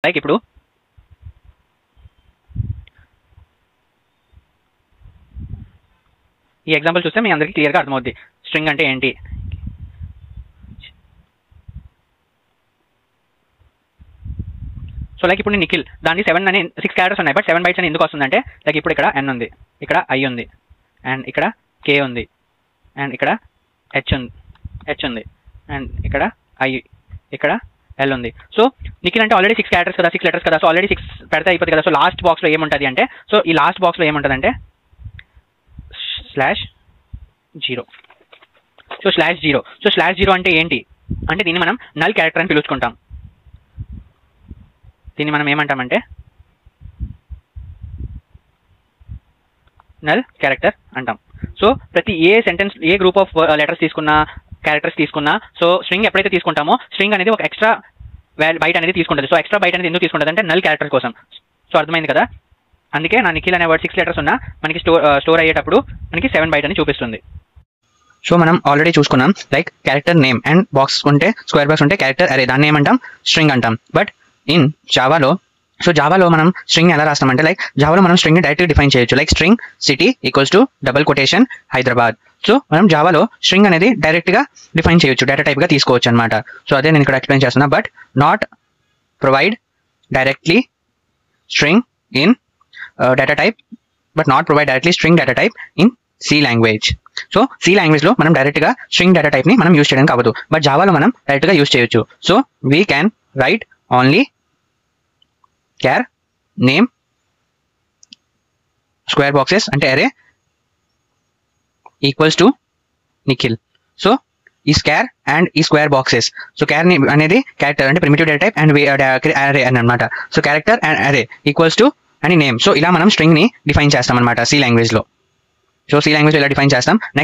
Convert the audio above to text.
Like ఇప్పుడు ఈ example చూస్తే మీ అందరికీ క్లియర్గా అర్థమవుద్ది స్ట్రింగ్ అంటే ఏంటి. సో లైక్ ఇప్పుడు నిఖిల్ దాన్ని 6 క్యారెక్టర్స్ ఉన్నాయి, బట్ 7 బైట్స్ అని ఎందుకు వస్తుందంటే లైక్ ఇప్పుడు ఇక్కడ n ఉంది, ఇక్కడ i ఉంది, అండ్ ఇక్కడ k ఉంది, అండ్ ఇక్కడ h ఉంది, అండ్ ఇక్కడ i, ఇక్కడ l ఉంది. సో నిఖిల్ అంటే ఆల్రెడీ 6 క్యారెక్టర్స్ కదా, 6 లెటర్స్ కదా, సో ఆల్రెడీ 6 పెడితే అయిపోతుంది కదా. సో లాస్ట్ బాక్స్లో ఏముంటుంది అంటే, సో ఈ లాస్ట్ బాక్స్లో ఏముంటుంది అంటే /0. సో /0. సో /0 అంటే ఏంటి అంటే దీన్ని మనం నల్ క్యారెక్టర్ అని పిలుచుకుంటాం. దీన్ని మనం ఏమంటామంటే నల్ క్యారెక్టర్ అంటాం. సో ప్రతి a sentence, a group of letters తీసుకున్నా, క్యారెక్టర్స్ తీసుకున్నా, సో స్ట్రింగ్ ఎప్పుడైతే తీసుకుంటామో స్ట్రింగ్ అనేది ఒక ఎక్స్ట్రా బైట్ అనేది తీసుకుంటుంది. సో ఎక్స్ట్రా బైట్ అనేది ఎందుకు తీసుకుంటుంది అంటే నల్ క్యారెక్టర్ కోసం. సో అర్థమైంది కదా. అందుకే నా నిఖిల్ అనే వర్డ్ 6 లెటర్స్ ఉన్నా మనకి స్టోర్ అయ్యేటప్పుడు మనకి 7 బైట్ అని చూపిస్తుంది. సో మనం ఆల్రెడీ చూసుకున్నాం like character name and box ఉంటే, స్క్వేర్ బాక్స్ ఉంటే క్యారెక్టర్ అరే, దాన్ని ఏమంటాం స్ట్రింగ్ అంటాం. బట్ ఇన్ జావాలో, సో జావాలో మనం స్ట్రింగ్ ఎలా రాస్తామంటే లైక్ జావాలో మనం స్ట్రింగ్ డైరెక్ట్గా డిఫైన్ చేయొచ్చు. Like string city equals to / Hyderabad. So మనం జావాలో స్ట్రింగ్ అనేది డైరెక్ట్గా డిఫైన్ చేయొచ్చు, డేటా టైప్గా తీసుకోవచ్చు అనమాట. సో అదే నేను ఇక్కడ ఎక్స్ప్లెయిన్ చేస్తున్నా. But not provide directly string in data type, but not provide directly string data type in C language. So C లాంగ్వేజ్లో మనం డైరెక్ట్గా స్ట్రింగ్ డేటా టైప్ని మనం యూజ్ చేయడానికి అవ్వదు, బట్ జావాలో మనం డైరెక్ట్గా యూజ్ చేయొచ్చు. So we can write only char name square boxes అంటే array equals to Nikhil. So ఈ స్క్వేర్ అండ్ ఈ స్క్వేర్ బాక్సెస్, సో క్యార్ అనేది క్యారెక్టర్ అంటే ప్రిమిటివ్ డేటా టైప్ అండ్ అరే అని అనమాట. సో క్యారెక్టర్ అండ్ అరే ఈక్వల్స్ టు అని నేమ్. సో ఇలా మనం స్ట్రింగ్ ని డిఫైన్ చేస్తాం అనమాట సి లాంగ్వేజ్ లో. సో సి లాంగ్వేజ్ లో ఇలా డిఫైన్ చేస్తాం. నెక్స్ట్